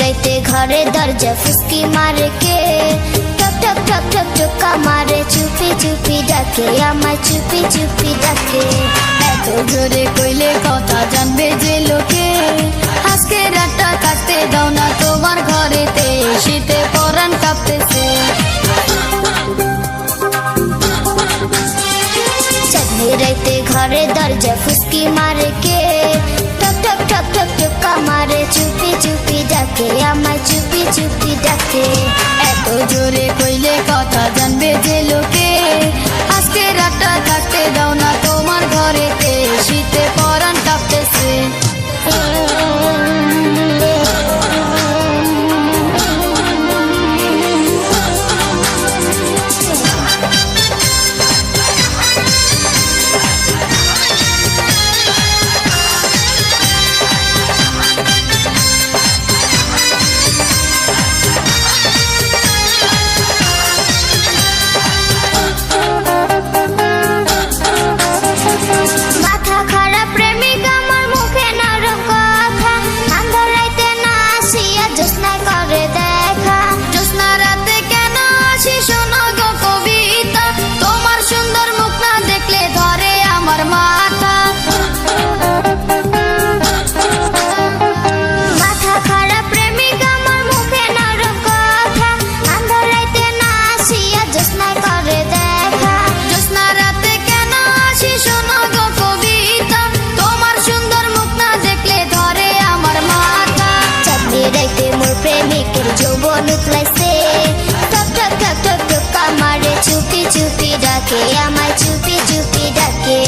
রাইতে ঘরে দরজা ফুসকি মারে কে, টক টক টক টক টোকা মারে, চুপি চুপি ডাকে আমায়, চুপি চুপি ডাকে। এত জোরে কইলে কথা জানবে যে লোকে, আজকে রাতটা কাটতে দাও না তোমার ঘরেতে, শীতে পরাণ কাঁপতেছে। চাঁদনি রাইতে ঘরে দরজা ফুসকি মারে কে, টক টক টক টক টোকা মারে, চুপি চুপি ডাকে আমায়, চুপি চুপি ডাকে। এত জোরে কইলে কথা জানবে যে লোকে, আজকে রাতটা কাটতে দাও না তোমার ঘরেতে, শীতে পরাণ কাঁপতেছে। মাথা খারাপ প্রেমিক আমার, মুখে নরম কথা, আন্ধার রাইতে না আসিয়া জ্যোৎস্নায় করে দেখা। জ্যোৎস্না রাতে কেন আসি শোনো গো কবিতা, তোমার সুন্দর মুখ না দেখলে ধরে আমার মাথা। মাথা খারাপ প্রেমিক আমার, মুখে নরম কথা, আন্ধার রাইতে না আসিয়া জ্যোৎস্নায় করে দেখা। জ্যোৎস্না রাতে কেন আসি শোনো গো কবিতা, তোমার সুন্দর মুখ না দেখলে ধরে আমার মাথা। চাঁদনি রাইতে মোর প্রেমিকের যৌবন উতলাইছে, টক টক টক টক টোকা মারে, চুপি চুপি ডাকে আমায়, চুপি চুপি ডাকে।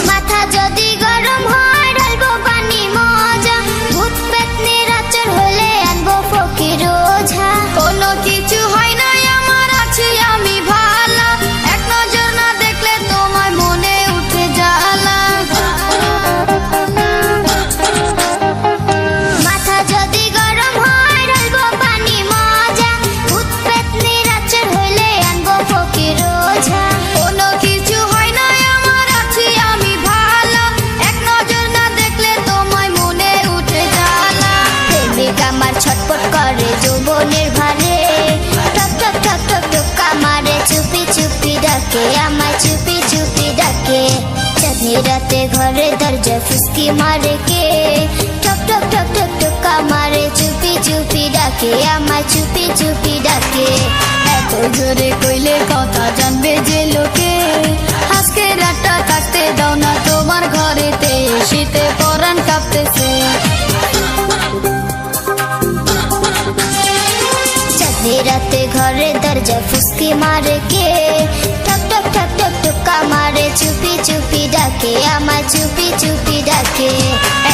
মাথা যদি গরম হয় ঢালবো পানি মজা, ভূত পেতনির আচর হলে আনবো ফকির ওঝা। কোনো কিছু হয় না আমার, আছি আমি ভালো, এক নজর না দেখলে তোমার মনে উঠে জ্বালা। মাথা যদি গরম হয় ঢালবো পানি মজা, ভূত পেতনির আচর হলে আনবো ফকির ওঝা। কোনো কিছু হয় না আমার, আছি আমি ভালো, এক নজর না দেখলে তোমায় মনে উঠে জ্বালা। প্রেমিক আমার ছটপট করে যৌবনের ভারে, টক টক টক টক টোকা মারে, চুপি চুপি ডাকে আমায়, চুপি চুপি ডাকে। চাঁদনি রাতে ঘরে দরজা ফুসকি মারে কে, টক টক টক টক টোকা মারে, চুপি চুপি ডাকে আমায়, চুপি চুপি ডাকে। এত জোরে কইলে কথা জানবে যে লোকে, আজকে রাতটা কাটতে দাও না তোমার ঘরেতে, শীতে পরাণ কাঁপতেছে। চাঁদনি রাতে ঘরে দরজা ফুসকি মারে কে, টক টক টক টক টোকা মারে, চুপি চুপি ডাকে আমায়, চুপি চুপি ডাকে।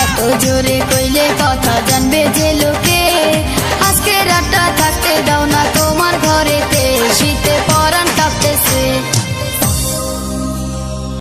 এত জোরে কইলে কথা জানবে যে লোকে,